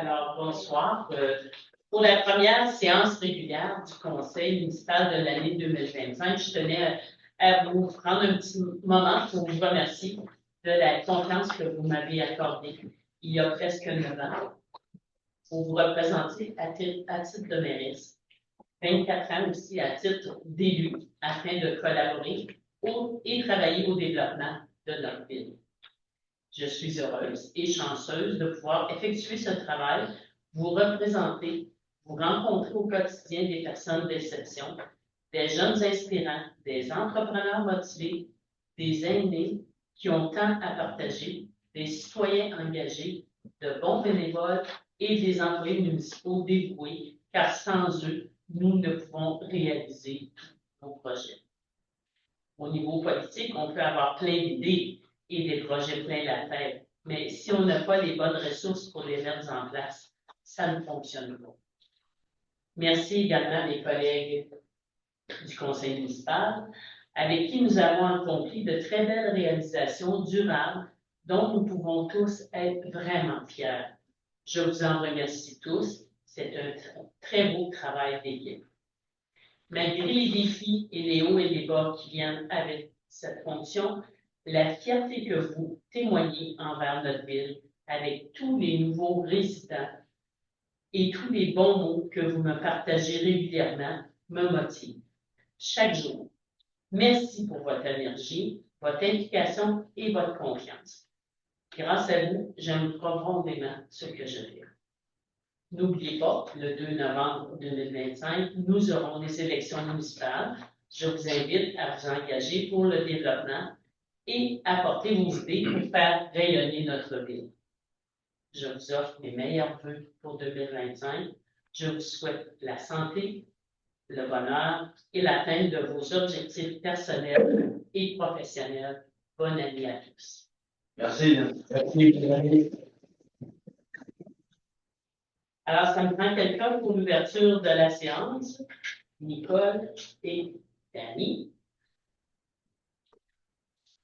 Alors, bonsoir. Pour la première séance régulière du Conseil municipal de l'année 2025, je tenais à vous prendre un petit moment pour vous remercier de la confiance que vous m'avez accordée il y a presque 9 ans pour vous représenter à titre de mairesse, 24 ans aussi à titre d'élu afin de collaborer et travailler au développement de notre ville. Je suis heureuse et chanceuse de pouvoir effectuer ce travail, vous représenter, vous rencontrer au quotidien des personnes d'exception, des jeunes inspirants, des entrepreneurs motivés, des aînés qui ont tant à partager, des citoyens engagés, de bons bénévoles et des employés municipaux dévoués, car sans eux, nous ne pouvons réaliser tous nos projets. Au niveau politique, on peut avoir plein d'idées et des projets plein la tête, mais si on n'a pas les bonnes ressources pour les mettre en place, ça ne fonctionne pas. Merci également à mes collègues du conseil municipal, avec qui nous avons accompli de très belles réalisations durables dont nous pouvons tous être vraiment fiers. Je vous en remercie tous. C'est un très beau travail d'équipe. Malgré les défis et les hauts et les bas qui viennent avec cette fonction, la fierté que vous témoignez envers notre ville avec tous les nouveaux résidents et tous les bons mots que vous me partagez régulièrement me motive chaque jour. Merci pour votre énergie, votre implication et votre confiance. Grâce à vous, j'aime profondément ce que je fais. N'oubliez pas, le 2 novembre 2025, nous aurons des élections municipales. Je vous invite à vous engager pour le développement et apporter vos idées pour faire rayonner notre ville. Je vous offre mes meilleurs vœux pour 2025. Je vous souhaite la santé, le bonheur et l'atteinte de vos objectifs personnels et professionnels. Bonne année à tous. Merci. Merci. Alors, ça me prend quelqu'un pour l'ouverture de la séance. Nicole et Danny.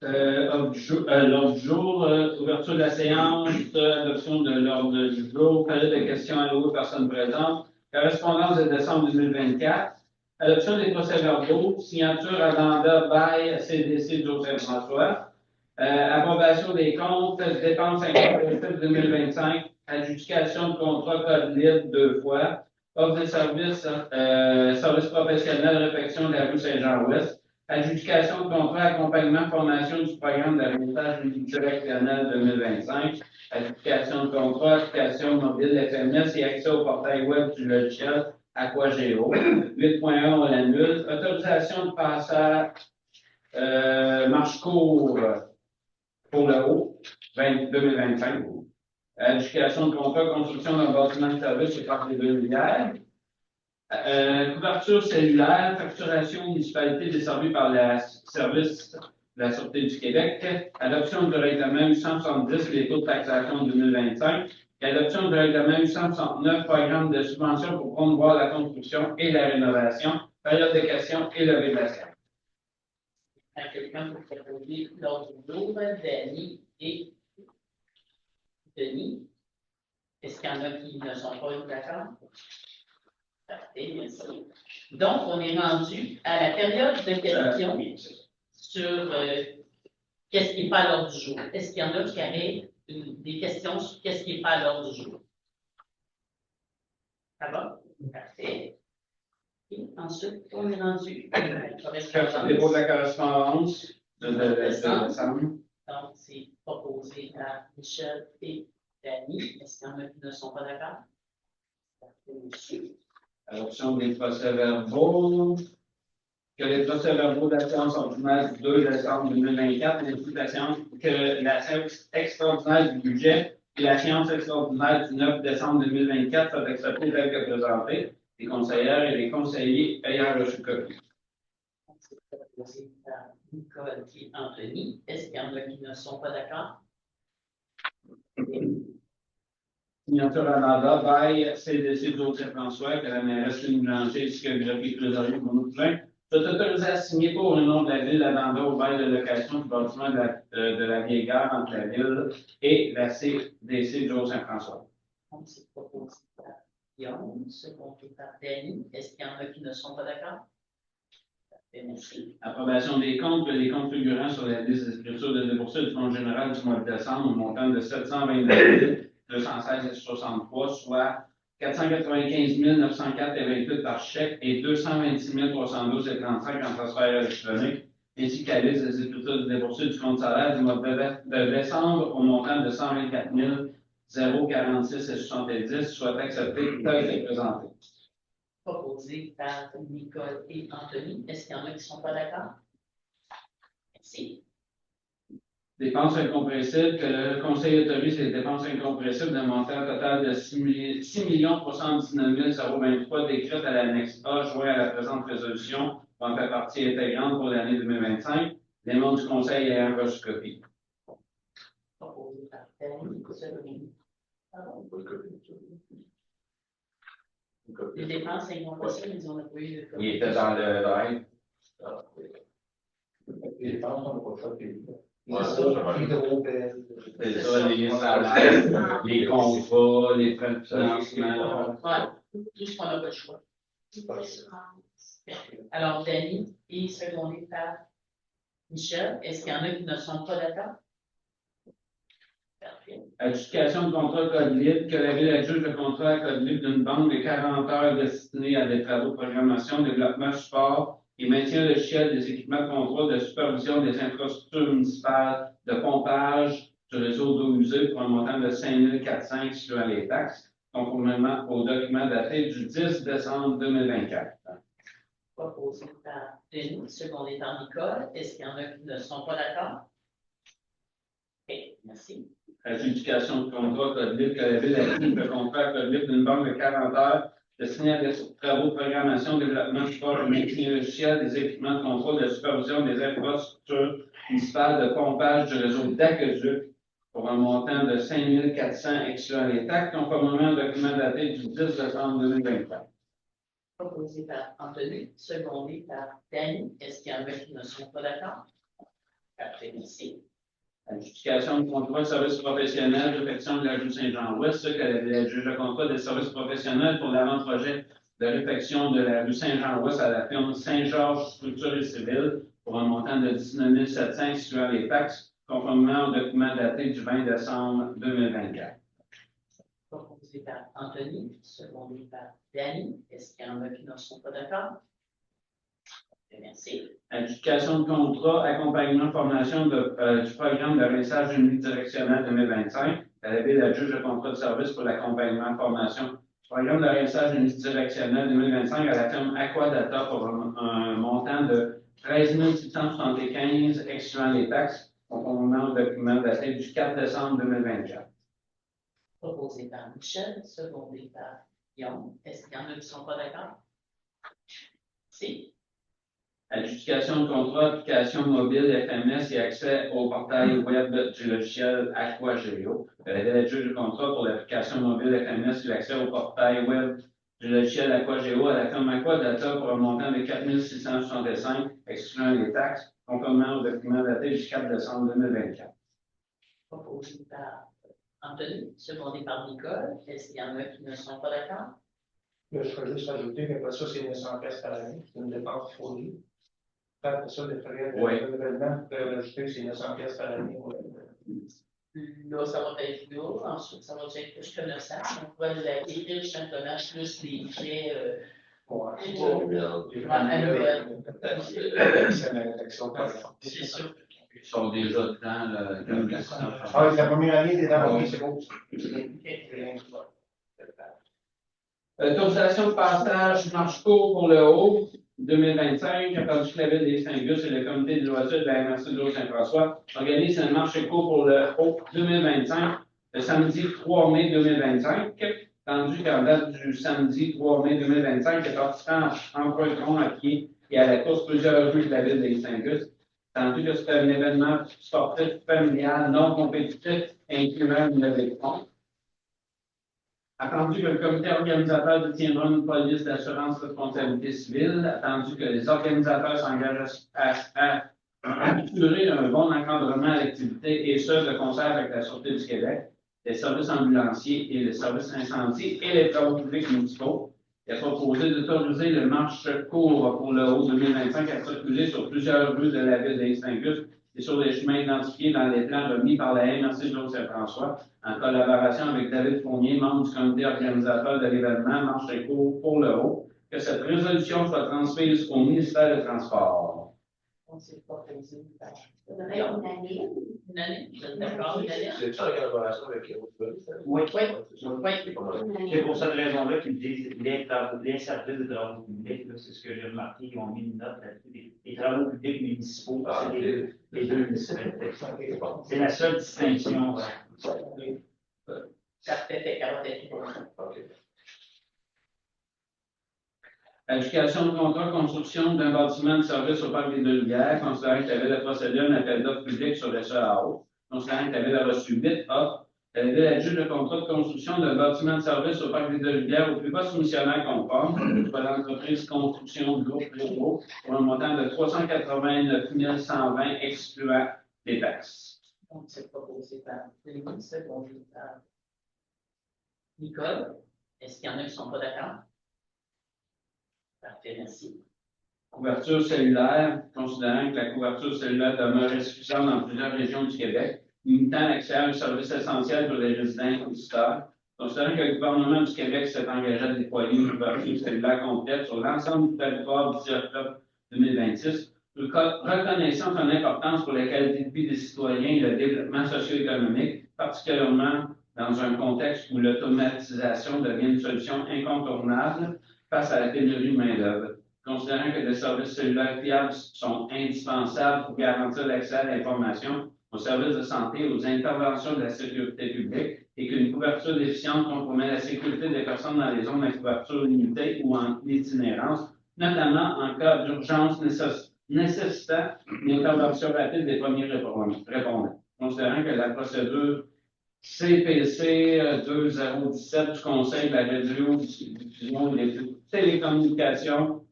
L'ordre du jour, ouverture de la séance, adoption de l'ordre du jour, période de questions allouées aux personnes présentes, correspondance de décembre 2024, adoption des procès-verbaux, signature à l'agenda by CDC Joseph-François, approbation des comptes, dépenses incomplètes 2025, adjudication de contrat code libre 2 fois, offre de service, service professionnel, réfection de la rue Saint-Jean-Ouest, adjudication de contrat, accompagnement, formation du programme d'héritage multidirectionnel 2025, adjudication de contrat, application mobile FMS et accès au portail web du logiciel Aquageo. 8.1, on l'annule. Autorisation de passage marche court pour le haut, 2025. Adjudication de contrat, construction d'un bâtiment de service et parc des 2 milliards. Couverture cellulaire, facturation municipalité desservie par le service de la Sûreté du Québec, adoption du règlement 870, les taux de taxation 2025, et adoption du règlement 869, programme de subvention pour promouvoir la construction et la rénovation, période de questions et levée de la séance. À quelqu'un pour proposer l'ordre du jour, Danny et Denis. Est-ce qu'il y en a qui ne sont pas d'accord? Parfait, merci. Donc, on est rendu à la période de questions sur qu'est-ce qui n'est pas à l'ordre du jour. Est-ce qu'il y en a qui avaient des questions sur qu'est-ce qui n'est pas à l'ordre du jour? Ça va? Parfait. Et ensuite, on est rendu à la correspondance. Dépôt de la correspondance de décembre. Donc, c'est proposé à Michel et Danny. Est-ce qu'il y en a qui ne sont pas d'accord? Parfait, monsieur. Adoption des procès-verbaux. Que les procès-verbaux de la séance ordinaire du 2 décembre 2024 ainsi que la séance extraordinaire du budget et la séance extraordinaire du 9 décembre 2024 soient acceptées telles que présentées. Les conseillères et les conseillers ayant reçu copie. C'est proposé par Nicole et Anthony. Est-ce qu'il y en a qui ne sont pas d'accord? Signature à mandat by CDC Joseph-François, que la mairesse Lynn Blanchet ainsi que le greffier trésorier Bruno Poulin. Je suis autorisé à signer pour le nom de la ville à mandat au bail de location du bâtiment de la vieille gare entre la ville et la CDC Joseph-François. Donc, c'est proposé par Guillaume, secondé par Danny. Est-ce qu'il y en a qui ne sont pas d'accord? Merci. Approbation des comptes, les comptes figurant sur la liste d'écriture de déboursés du Fonds général du mois de décembre au montant de 729 216,63, soit 495 904,28 par chèque et 226 312,35 en transfert électronique, ainsi que la liste des écritures de déboursés du compte salaire du mois de décembre au montant de 124 046,70, soit accepté tel que présenté. Proposé par Nicole et Anthony. Est-ce qu'il y en a qui ne sont pas d'accord? Merci. Dépenses incompressibles, que le Conseil autorise les dépenses incompressibles d'un montant total de 6 319 023 décrites à l'annexe A, joint à la présente résolution, en fait partie intégrante pour l'année 2025. Les membres du Conseil ayant reçu copie. Proposé par Danny. Les dépenses incompressibles, ils ont appuyé le Il était dans le live. Les dépenses, on n'a pas fait payer. Ouais, C'est ça, ça, ça va. Hydro-Bel. C'est ça, les salaires, les contrats, les frais de financement. Ouais, tout ce qu'on n'a pas le choix. Alors, Danny et secondé par Michel. Est-ce qu'il y en a qui ne sont pas d'accord? Parfait. Adjudication de contrat code libre, que la ville adjuge le contrat à code libre d'une banque de 40 heures destinée à des travaux de programmation, développement, support et maintien logiciel des équipements de contrôle de supervision des infrastructures municipales de pompage du réseau d'eau usée pour un montant de 5 400 excluant les taxes, conformément au document daté du 10 décembre 2024. Proposé par Denis, secondé par Nicole. Est-ce qu'il y en a qui ne sont pas d'accord? OK, merci. Adjudication de contrat code libre, que la ville adjuge le contrat code libre d'une banque de 40 heures destiné à des travaux de programmation, développement, support et maintien logiciel des équipements de contrôle de supervision des infrastructures municipales de pompage du réseau d'aqueduc pour un montant de 5 400 excluant les taxes, conformément au document daté du 10 décembre 2024. Proposé par Anthony, secondé par Danny. Est-ce qu'il y en a qui ne sont pas d'accord? Parfait, merci. Adjudication de contrat de services professionnels, réfection de la rue Saint-Jean-Ouest, que la ville adjuge le contrat de services professionnels pour l'avant-projet de réfection de la rue Saint-Jean-Ouest à la firme Saint-Georges Structure et Civile pour un montant de 19 700 excluant les taxes, conformément au document daté du 20 décembre 2024. Proposé par Anthony, secondé par Danny. Est-ce qu'il y en a qui ne sont pas d'accord? Merci. Adjudication de contrat, accompagnement, formation du programme de rinçage unidirectionnel 2025. La ville adjuge le contrat de service pour l'accompagnement, formation du programme de rinçage unidirectionnel 2025 à la firme Aquadata pour un montant de 13 675 excluant les taxes, conformément au document daté du 4 décembre 2024. Proposé par Michel, secondé par Guillaume. Est-ce qu'il y en a qui ne sont pas d'accord? Si. Adjudication de contrat, application mobile FMS et accès au portail web du logiciel AquaGeo. La ville adjuge le contrat pour l'application mobile FMS et l'accès au portail web du logiciel AquaGeo à la firme Aquadata pour un montant de 4 665, excluant les taxes, conformément au document daté du 4 décembre 2024. Proposé par Anthony, secondé par Nicole. Est-ce qu'il y en a qui ne sont pas d'accord? Je ferais juste rajouter qu'après ça, c'est 900 pièces par année. C'est une dépense fournie. Après ça, les frais de renouvellement, vous pouvez rajouter, c'est 900 pièces par année. Là, ça va être lourd. Ensuite, ça va être plus que 900. On va l'acquérir simplement plus les frais. C'est sûr. Ils sont déjà dedans, La première année, des dents, c'est beau. Autorisation de passage marche court pour le haut 2025, attendu que la ville des Saint-Gus et le comité de loisirs de la MRC de l'Eau-Saint-François organisent un marché court pour le haut 2025, le samedi 3 mai 2025, attendu qu'en date du samedi 3 mai 2025, les participants emprunteront à pied et à la course plusieurs rues de la ville des Saint-Gus, attendu que c'est un événement sportif familial non compétitif incluant une levée de fonds. Attendu que le comité organisateur détiendra une police d'assurance responsabilité civile, attendu que les organisateurs s'engagent à assurer un bon encadrement à l'activité et ce, de concert avec la Sûreté du Québec, les services ambulanciers et les services incendie et les travaux publics municipaux. Il est proposé d'autoriser le marche court pour le haut 2025 à circuler sur plusieurs rues de la ville d'Aix-Saint-Just et sur les chemins identifiés dans les plans remis par la MRC de Saint-François, en collaboration avec David Fournier, membre du comité organisateur de l'événement Marche court pour le haut, que cette résolution soit transmise au ministère des Transports. On s'est proposé. Ça devrait être une année. Une année, vous êtes d'accord, une année? C'est ça en collaboration avec les autres polices? Oui. Oui. C'est pour cette raison-là qu'ils disent les services de travaux publics, c'est ce que j'ai remarqué, ils ont mis une note là-dessus. Les travaux publics municipaux, c'est les deux municipalités. C'est la seule distinction. Ça fait carotte. Adjudication de contrat construction d'un bâtiment de service au parc des Deux-Rivières, considérant que la ville a procédé à un appel d'offres public sur le SEAO, considérant que la ville a reçu 8 offres, la ville adjuge le contrat de construction d'un bâtiment de service au parc des Deux-Rivières au plus bas soumissionnaire conforme, soit l'entreprise Construction du groupe Réseau, pour un montant de 389 120 excluant les taxes. Donc, c'est proposé par Denis, secondé par Nicole. Est-ce qu'il y en a qui ne sont pas d'accord? Parfait, merci. Couverture cellulaire, considérant que la couverture cellulaire demeure insuffisante dans plusieurs régions du Québec, limitant l'accès à un service essentiel pour les résidents et auditeurs, considérant que le gouvernement du Québec s'est engagé à déployer une couverture cellulaire complète sur l'ensemble du territoire d'ici octobre 2026, reconnaissant son importance pour la qualité de vie des citoyens et le développement socio-économique, particulièrement dans un contexte où l'automatisation devient une solution incontournable face à la pénurie de main-d'œuvre. Considérant que des services cellulaires fiables sont indispensables pour garantir l'accès à l'information, aux services de santé et aux interventions de la sécurité publique, et qu'une couverture déficiente compromet la sécurité des personnes dans les zones à couverture limitée ou en itinérance, notamment en cas d'urgence nécessitant une intervention rapide des premiers répondants. Considérant que la procédure CPC 2017 du Conseil de la radiodiffusion et des télécommunications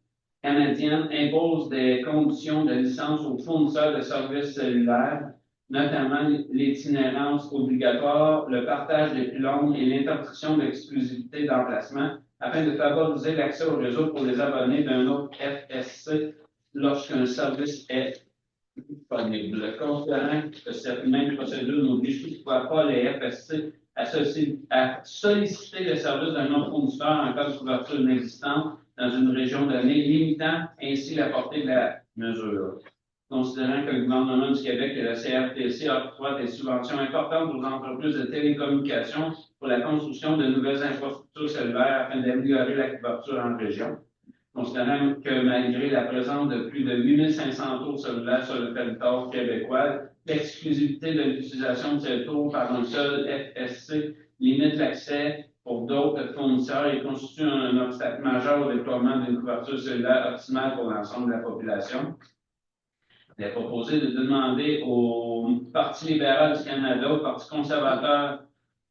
canadiennes impose des conditions de licence aux fournisseurs de services cellulaires, notamment l'itinérance obligatoire, le partage des pylônes et l'interdiction d'exclusivité d'emplacement, afin de favoriser l'accès au réseau pour les abonnés d'un autre FSC lorsqu'un service est disponible. Considérant que cette même procédure n'oblige toutefois pas les FSC à solliciter le service d'un autre fournisseur en cas de couverture inexistante dans une région donnée, limitant ainsi la portée de la mesure. Considérant que le gouvernement du Québec et la CRTC octroient des subventions importantes aux entreprises de télécommunications pour la construction de nouvelles infrastructures cellulaires afin d'améliorer la couverture en région. Considérant que malgré la présence de plus de 8500 tours cellulaires sur le territoire québécois, l'exclusivité de l'utilisation de ces tours par un seul FSC limite l'accès pour d'autres fournisseurs et constitue un obstacle majeur au déploiement d'une couverture cellulaire optimale pour l'ensemble de la population. Il est proposé de demander au Parti libéral du Canada, au Parti conservateur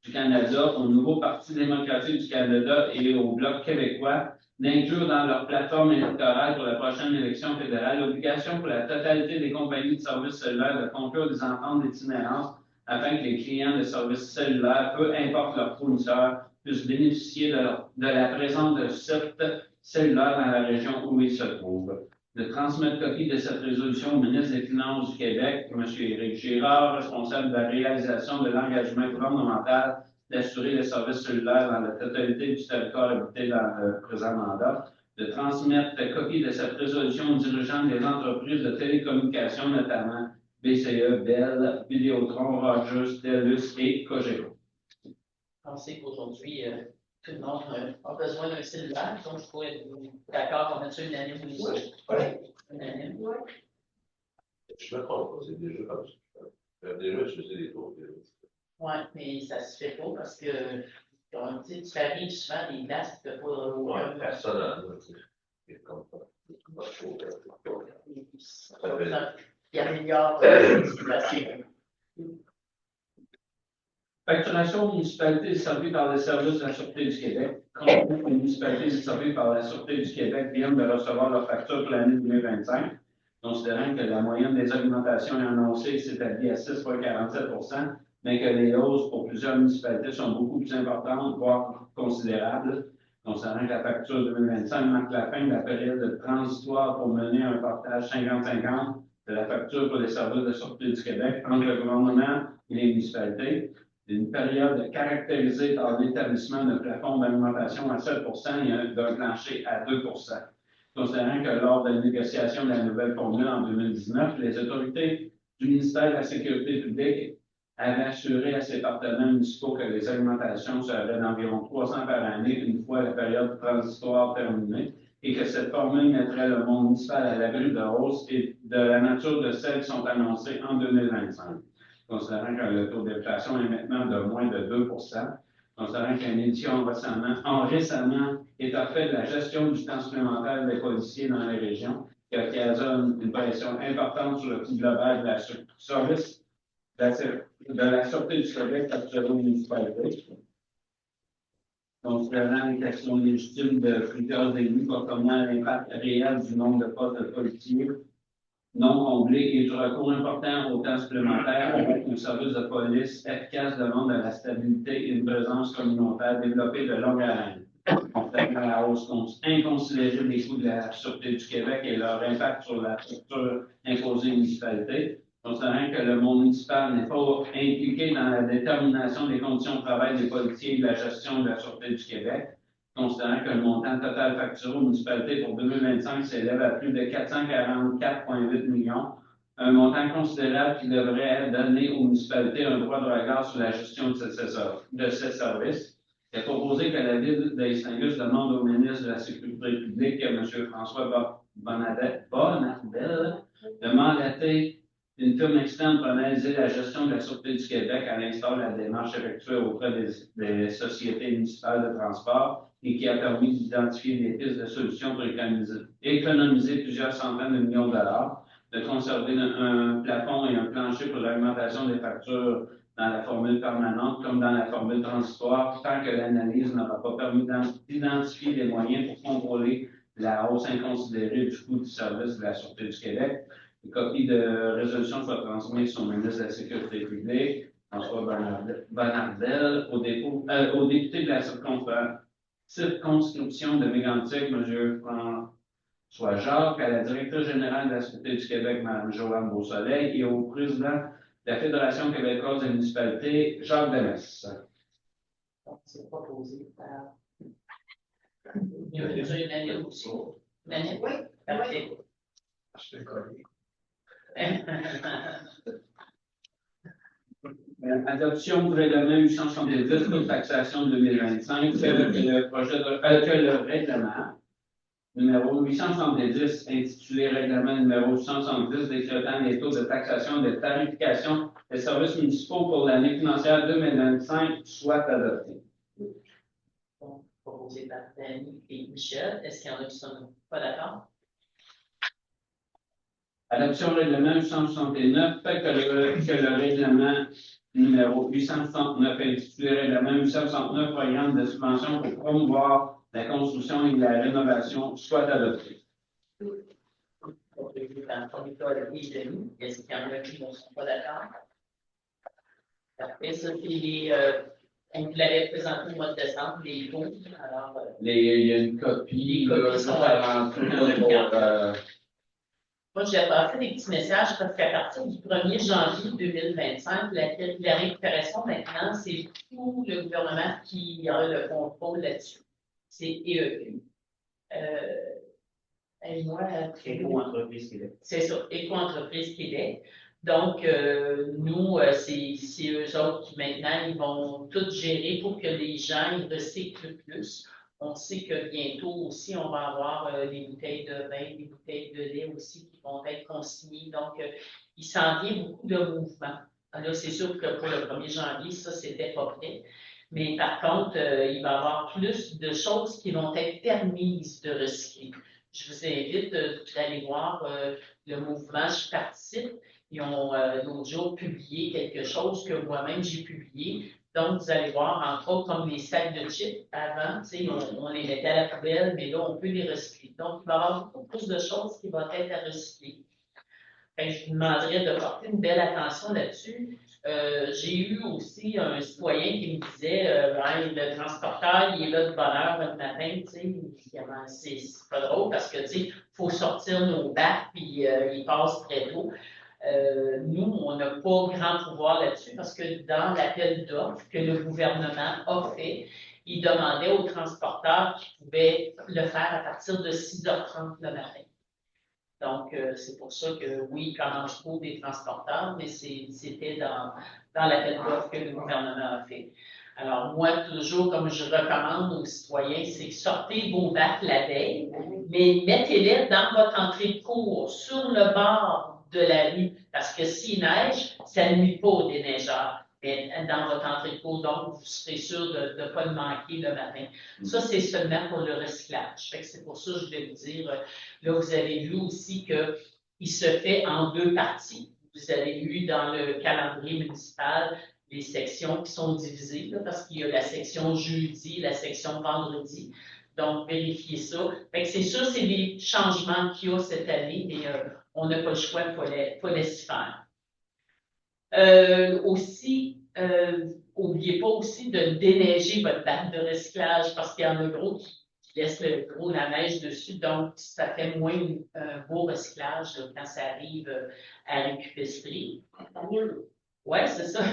du Canada, au nouveau Parti démocratique du Canada et au Bloc québécois d'inclure dans leur plateforme électorale pour la prochaine élection fédérale l'obligation pour la totalité des compagnies de services cellulaires de conclure des ententes d'itinérance afin que les clients de services cellulaires, peu importe leur fournisseur, puissent bénéficier de la présence de sites cellulaires dans la région où ils se trouvent. De transmettre copie de cette résolution au ministre des Finances du Québec, M. Éric Girard, responsable de la réalisation de l'engagement gouvernemental d'assurer les services cellulaires dans la totalité du territoire habité dans le présent mandat, de transmettre copie de cette résolution aux dirigeants des entreprises de télécommunications, notamment BCE, Bell, Vidéotron, Rogers, TELUS et Cogeco. On sait qu'aujourd'hui, tout le monde a besoin d'un cellulaire, donc je pourrais être d'accord qu'on mette ça une année ou une année. Une année. Je me trompe pas, c'est déjà comme ça. Déjà, je faisais des tours. Oui, mais ça se fait pas parce que tu arrives souvent des places que tu n'as pas. Personnel, c'est comme ça. Il améliore la situation. Facturation aux municipalités servies par les services de la Sûreté du Québec. Compte tenu que les municipalités servies par la Sûreté du Québec viennent de recevoir leur facture pour l'année 2025, considérant que la moyenne des augmentations annoncées s'établit à 6,47 mais que les hausses pour plusieurs municipalités sont beaucoup plus importantes, voire considérables, considérant que la facture 2025 marque la fin de la période transitoire pour mener un partage 50-50 de la facture pour les services de sûreté du Québec entre le gouvernement et les municipalités. Une période caractérisée par l'établissement de plafond d'augmentation à 7 et d'un plancher à 2 Considérant que lors de la négociation de la nouvelle formule en 2019, les autorités du ministère de la Sécurité publique avaient assuré à ses partenaires municipaux que les augmentations seraient d'environ 300 par année une fois la période transitoire terminée et que cette formule mettrait le monde municipal à l'abri de hausse et de la nature de celles qui sont annoncées en 2025. Considérant que le taux d'inflation est maintenant de moins de 2 considérant qu'une édition récemment est en fait de la gestion du temps supplémentaire des policiers dans les régions, qui occasionne une pression importante sur le coût global de la service de la Sûreté du Québec actuellement aux municipalités. Considérant les questions légitimes de plusieurs élus concernant l'impact réel du nombre de postes de policiers non comblés et du recours important au temps supplémentaire avec un service de police efficace demande à la stabilité et une présence communautaire développée de longue haleine. Considérant la hausse inconsidérée des coûts de la Sûreté du Québec et leur impact sur la structure imposée aux municipalités, considérant que le monde municipal n'est pas impliqué dans la détermination des conditions de travail des policiers et de la gestion de la Sûreté du Québec, considérant que le montant total facturé aux municipalités pour 2025 s'élève à plus de 444,8 millions, un montant considérable qui devrait donner aux municipalités un droit de regard sur la gestion de ces services. Il est proposé que la Ville d'Aistingus demande au ministre de la Sécurité publique, M. François Bonnardel, de mandater une firme externe pour analyser la gestion de la Sûreté du Québec à l'instar de la démarche effectuée auprès des sociétés municipales de transport et qui a permis d'identifier des pistes de solutions pour économiser plusieurs centaines de millions de dollars, de conserver un plafond et un plancher pour l'augmentation des factures dans la formule permanente comme dans la formule transitoire, tant que l'analyse n'aura pas permis d'identifier des moyens pour contrôler la hausse inconsidérée du coût du service de la Sûreté du Québec. Une copie de résolution soit transmise au ministre de la Sécurité publique, François Bonnardel, au député de la circonscription de Mégantic, M. François Jacques, à la directrice générale de la Sûreté du Québec, Mme Joanne Beausoleil, et au président de la Fédération québécoise des municipalités, Jacques Demesse. C'est proposé par. Il y a déjà une année aussi. Une année? Oui. Parfait. Je te connais. Adoption du règlement 870 de taxation 2025, que le règlement numéro 870 intitulé règlement numéro 870 décrétant les taux de taxation et de tarification des services municipaux pour l'année financière 2025 soit adopté. Bon, proposé par Danny et Michel. Est-ce qu'il y en a qui ne sont pas d'accord? Adoption règlement 869 fait que le règlement numéro 869 intitulé règlement 869 programme de subvention pour promouvoir la construction et la rénovation soit adopté. Proposé par Nicole et Denis. Est-ce qu'il y en a qui ne sont pas d'accord? Après ça, puis on vous l'avait présenté au mois de décembre, les taux. Alors, Il y a une copie. Les copies sont moi, j'ai passé des petits messages parce qu'à partir du 1er janvier 2025, la récupération maintenant, c'est tout le gouvernement qui a le contrôle là-dessus. C'est EEQ. Et moi, Éco-entreprise Québec. c'est ça, Éco-entreprise Québec. Donc, nous, c'est eux autres qui maintenant, ils vont tout gérer pour que les gens ils recyclent plus. On sait que bientôt aussi, on va avoir des bouteilles de vin, des bouteilles de lait aussi qui vont être consignées. Donc, il s'en vient beaucoup de mouvements. Là, c'est sûr que pour le 1er janvier, ça, c'était pas prêt. Mais par contre, il va y avoir plus de choses qui vont être permises de recycler. Je vous invite d'aller voir le mouvement Je participe. Ils ont l'autre jour publié quelque chose que moi-même j'ai publié. Donc, vous allez voir, entre autres, comme les sacs de chips, avant, on les mettait à la poubelle, mais là, on peut les recycler. Donc, il va y avoir beaucoup plus de choses qui vont être à recycler. Je vous demanderais de porter une belle attention là-dessus. J'ai eu aussi un citoyen qui me disait, Hey, le transporteur, il est là de bonne heure le matin, tu sais, c'est pas drôle parce que, tu sais, faut sortir nos bacs, puis il passe très tôt. Nous, on n'a pas grand pouvoir là-dessus parce que dans l'appel d'offres que le gouvernement a fait, il demandait aux transporteurs qu'ils pouvaient le faire à partir de 6h30 le matin. Donc, c'est pour ça que oui, il commence tôt des transporteurs, mais c'était dans l'appel d'offres que le gouvernement a fait. Alors, moi, toujours, comme je recommande aux citoyens, c'est que sortez vos bacs la veille, mais mettez-les dans votre entrée de cours, sur le bord de la rue, parce que s'il neige, ça ne nuit pas aux déneigeurs. Mais dans votre entrée de cours, donc, vous serez sûr de ne pas le manquer le matin. Ça, c'est seulement pour le recyclage. Fait que c'est pour ça que je voulais vous dire, là, vous avez vu aussi qu'il se fait en 2 parties. Vous avez vu dans le calendrier municipal les sections qui sont divisées, là, parce qu'il y a la section jeudi, la section vendredi. Donc, vérifiez ça. Fait que c'est sûr, c'est des changements qu'il y a cette année, mais on n'a pas le choix, il faut laisser faire. Aussi, oubliez pas aussi de déneiger votre bac de recyclage parce qu'il y en a gros qui laissent le gros la neige dessus, donc ça fait moins un beau recyclage là, quand ça arrive à récupérer. Ouais, c'est ça.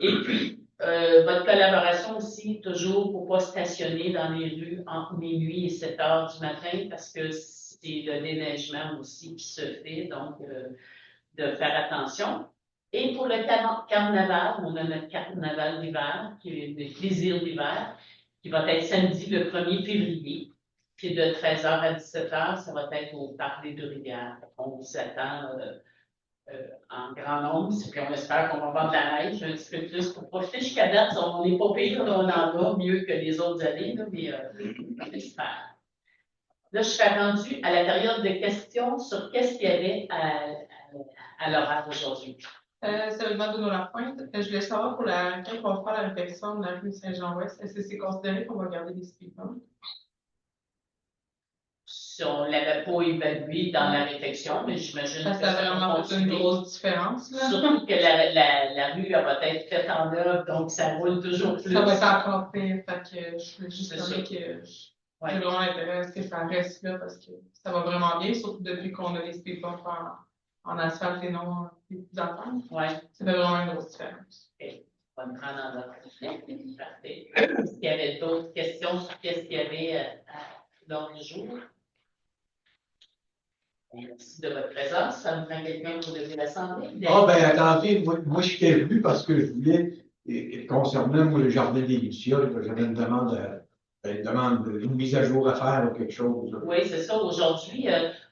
Et puis, votre collaboration aussi, toujours pour pas stationner dans les rues entre minuit et 7h du matin parce que c'est le déneigement aussi qui se fait, donc de faire attention. Et pour le carnaval, on a notre carnaval d'hiver, qui est le plaisir d'hiver, qui va être samedi le 1er février. C'est de 13h à 17h, ça va être au Parc des Deux-Rivières. On vous attend en grand nombre, puis on espère qu'on va vendre de la neige un petit peu plus pour profiter. Jusqu'à date, on n'est pas pire, on en a mieux que les autres années, là, mais on espère. Là, je suis rendue à la période de questions sur qu'est-ce qu'il y avait à l'horaire aujourd'hui. Seulement de la pointe. Je voulais savoir pour quand on va faire la réflexion de la rue Saint-Jean-Ouest, est-ce que c'est considéré qu'on va garder des speedboats? Si on ne l'avait pas évalué dans la réflexion, mais j'imagine que ça a vraiment fait une grosse différence. Là. Surtout que la rue elle va être faite en œuvre, donc ça roule toujours plus. Ça va être encore pire, fait que je voulais juste dire que j'ai vraiment intérêt que ça reste là parce que ça va vraiment bien, surtout depuis qu'on a des speedboats en asphalte et non des petits affaires. Ouais. Ça fait vraiment une grosse différence. Okay. On va me prendre en note. Parfait. Est-ce qu'il y avait d'autres questions sur qu'est-ce qu'il y avait à l'ordre du jour? Merci de votre présence. Ça me prend quelqu'un pour lever l'Assemblée. Ah, ben attendez, moi je t'ai venu parce que je voulais, concernant moi, le jardin des Lucioles, j'avais une demande une mise à jour à faire ou quelque chose. Oui, c'est ça. Aujourd'hui,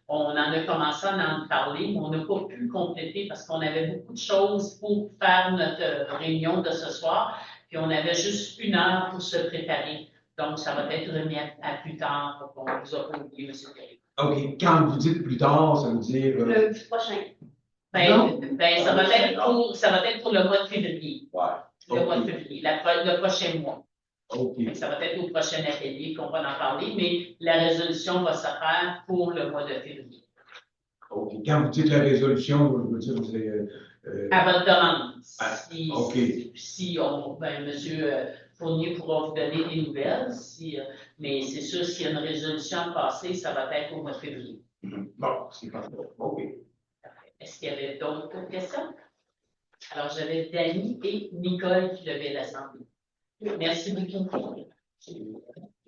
on en a commencé à en parler, mais on n'a pas pu compléter parce qu'on avait beaucoup de choses pour faire notre réunion de ce soir, puis on avait juste 1 heure pour se préparer. Donc, ça va être remis à plus tard. On vous a pas oublié, M. Perry. OK. Quand vous dites plus tard, ça veut dire. Le prochain. Ça va être pour le mois de février. Ouais. Le mois de février, le prochain mois. OK. Ça va être au prochain atelier qu'on va en parler, mais la résolution va se faire pour le mois de février. OK. Quand vous dites la résolution, je veux dire, c'est. À votre demande. Si M. Fournier pourra vous donner des nouvelles, mais c'est sûr, s'il y a une résolution à passer, ça va être au mois de février. Bon, c'est parfait. OK. Est-ce qu'il y avait d'autres questions? Alors, j'avais Dany et Nicole qui levaient l'Assemblée. Merci beaucoup.